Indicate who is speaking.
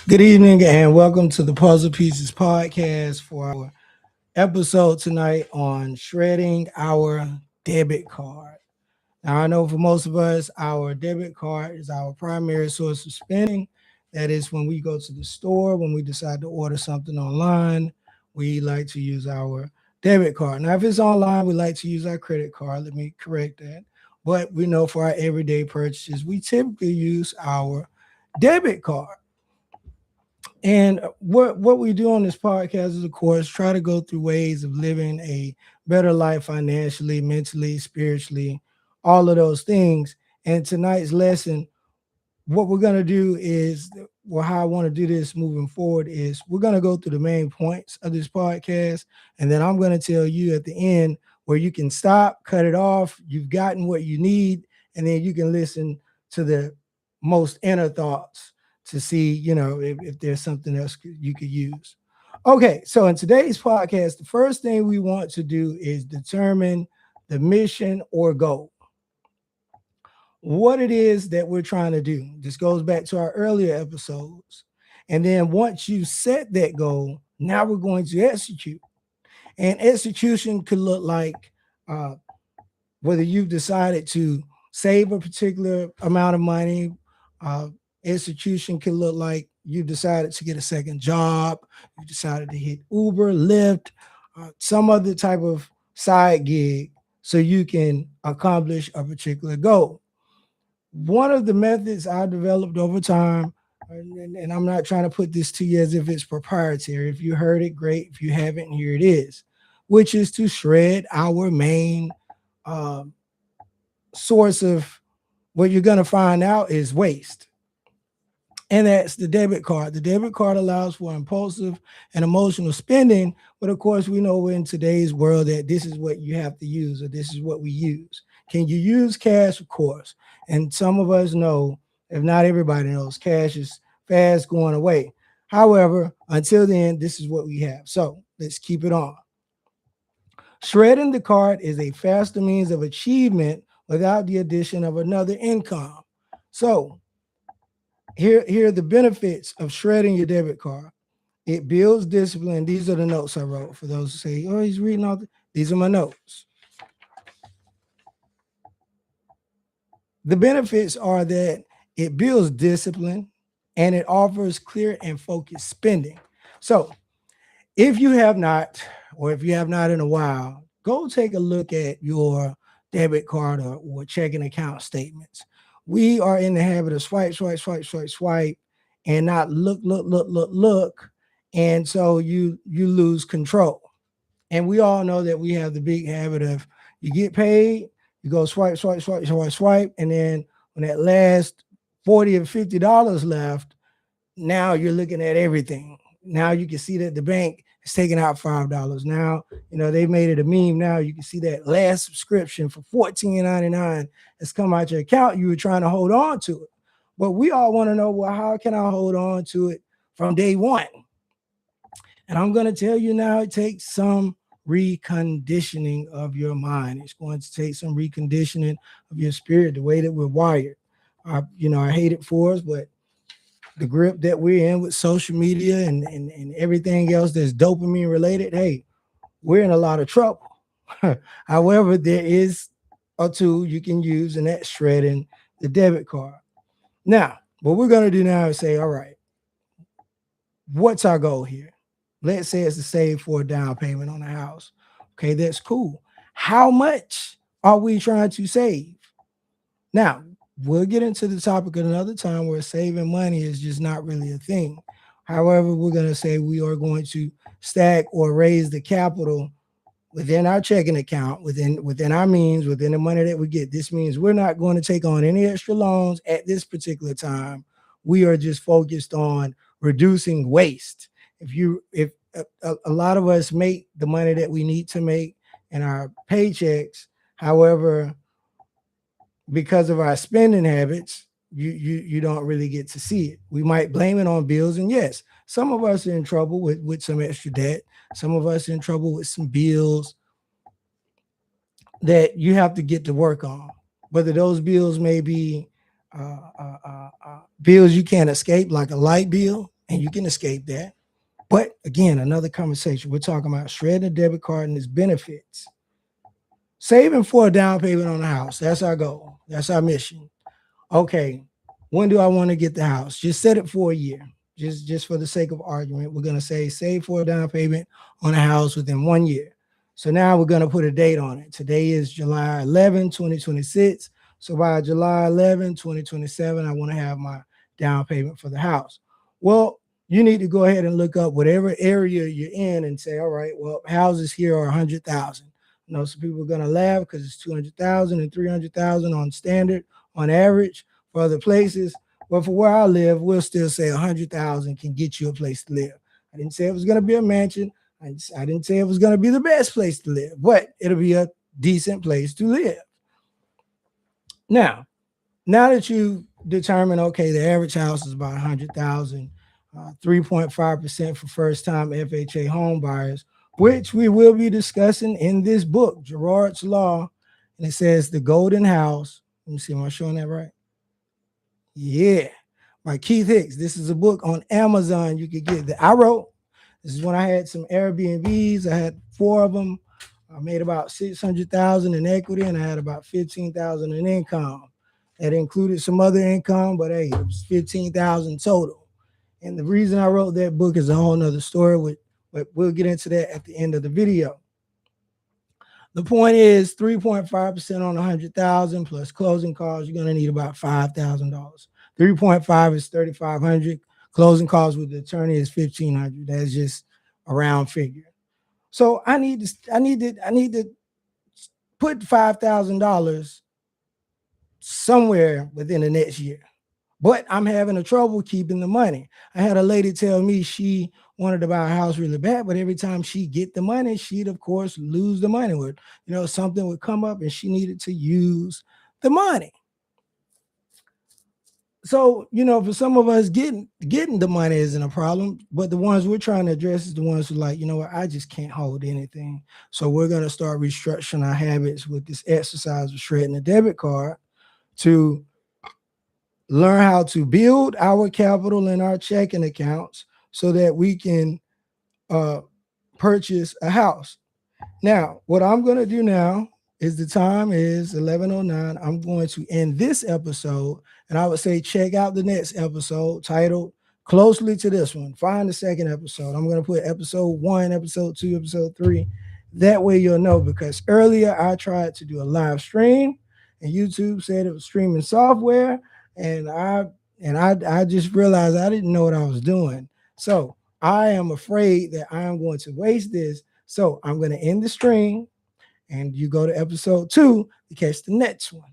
Speaker 1: Good evening and welcome to the Puzzle Pieces podcast for our episode tonight on shredding our debit card. Now, I know for most of us, our debit card is our primary source of spending. That is when we go to the store, when we decide to order something online, we like to use our debit card. Now, if it's online, we like to use our credit card. Let me correct that. But we know for our everyday purchases, we typically use our debit card. And what we do on this podcast is, of course, try to go through ways of living a better life financially, mentally, spiritually, all of those things. And tonight's lesson, what we're going to do is, well, how I want to do this moving forward is we're going to go through the main points of this podcast. And then I'm going to tell you at the end where you can stop, cut it off. You've gotten what you need. And then you can listen to the most inner thoughts to see, if there's something else you could use. Okay. So in today's podcast, the first thing we want to do is determine the mission or goal, what it is that we're trying to do. This goes back to our earlier episodes. And then once you set that goal, now we're going to execute. And execution could look like uh, whether you've decided to save a particular amount of money. Uh, Execution can look like you've decided to get a second job. You decided to hit Uber, Lyft, some other type of side gig so you can accomplish a particular goal. One of the methods I developed over time, and I'm not trying to put this to you as if it's proprietary. If you heard it, great. If you haven't, here it is, which is to shred our main uh, source of what you're going to find out is waste. And that's the debit card. The debit card allows for impulsive and emotional spending. But of course, we know in today's world that this is what you have to use, or this is what we use. Can you use cash? Of course. And some of us know, if not everybody knows, cash is fast going away. However, until then, this is what we have. So let's keep it on. Shredding the card is a faster means of achievement without the addition of another income. So here are the benefits of shredding your debit card. It builds discipline. These are the notes I wrote for those who say, oh, he's reading all these are my notes. The benefits are that it builds discipline and it offers clear and focused spending. So if you have not, or if you have not in a while, go take a look at your debit card or checking account statements. We are in the habit of swipe, swipe, swipe, swipe, swipe, and not look, look, look, look, look. And so you lose control. And we all know that we have the big habit of you get paid, you go swipe, swipe, swipe, swipe, swipe, and then when that last 40 or $50 left, now you're looking at everything. Now you can see that the bank is taking out $5. Now, they made it a meme. Now you can see that last subscription for $14.99 has come out your account. You were trying to hold on to it. But we all want to know, well, how can I hold on to it from day one? And I'm going to tell you now, it takes some reconditioning of your mind. It's going to take some reconditioning of your spirit, the way that we're wired. I hate it for us, but the grip that we're in with social media and everything else that's dopamine related, hey, we're in a lot of trouble. However, there is a tool you can use, and that's shredding the debit card. Now, what we're going to do now is say, all right, what's our goal here? Let's say it's to save for a down payment on a house. Okay, that's cool. How much are we trying to save? Now, we'll get into the topic at another time where saving money is just not really a thing. However, we're going to say we are going to stack or raise the capital within our checking account, within our means, within the money that we get. This means we're not going to take on any extra loans at this particular time. We are just focused on reducing waste. If a lot of us make the money that we need to make in our paychecks, however, because of our spending habits, you don't really get to see it. We might blame it on bills, and yes, some of us are in trouble with some extra debt. Some of us are in trouble with some bills that you have to get to work on. Whether those bills may be bills you can't escape, like a light bill, and you can escape that. But again, another conversation. We're talking about shredding a debit card and its benefits. Saving for a down payment on a house. That's our goal. That's our mission. Okay, when do I want to get the house? Just set it for a year. Just for the sake of argument, we're going to say save for a down payment on a house within 1 year. So now we're going to put a date on it. Today is July 11, 2026. So by July 11, 2027, I want to have my down payment for the house. Well, you need to go ahead and look up whatever area you're in and say, all right, well, houses here are 100,000. You know, some people are going to laugh because it's 200,000 and 300,000 on standard, on average. For other places, but for where I live, we'll still say 100,000 can get you a place to live. I didn't say it was going to be a mansion. I didn't say it was going to be the best place to live, but it'll be a decent place to live. Now that you determine, okay, the average house is about 100,000, 3.5% for first-time FHA home buyers, which we will be discussing in this book, Gerard's Law, and it says the Golden House. Let me see, am I showing that right? Yeah, by Keith Hicks. This is a book on Amazon. You could get that I wrote. This is when I had some Airbnbs. I had 4 of them. I made about 600,000 in equity, and I had about 15,000 in income. That included some other income, but hey, it was 15,000 total. And the reason I wrote that book is a whole nother story, but we'll get into that at the end of the video. The point is 3.5% on 100,000 plus closing costs. You're going to need about $5,000. 3.5 is 3,500. Closing costs with the attorney is 1,500. That's just a round figure. So I need to put $5,000 somewhere within the next year. But I'm having a trouble keeping the money. I had a lady tell me she wanted to buy a house really bad, but every time she get the money, she'd of course lose the money. With something would come up and she needed to use the money. So for some of us, getting the money isn't a problem, but the ones we're trying to address is the ones who like, what, I just can't hold anything. So we're gonna start restructuring our habits with this exercise of shredding the debit card to learn how to build our capital in our checking accounts so that we can purchase a house. Now, what I'm going to do now is the time is 11:09. I'm going to end this episode, and I would say check out the next episode titled closely to this one. Find the second episode. I'm going to put episode 1, episode 2, episode 3. That way you'll know, because earlier I tried to do a live stream and YouTube said it was streaming software, and I just realized I didn't know what I was doing. So I am afraid that I am going to waste this. So I'm going to end the stream and you go to episode 2 to catch the next one.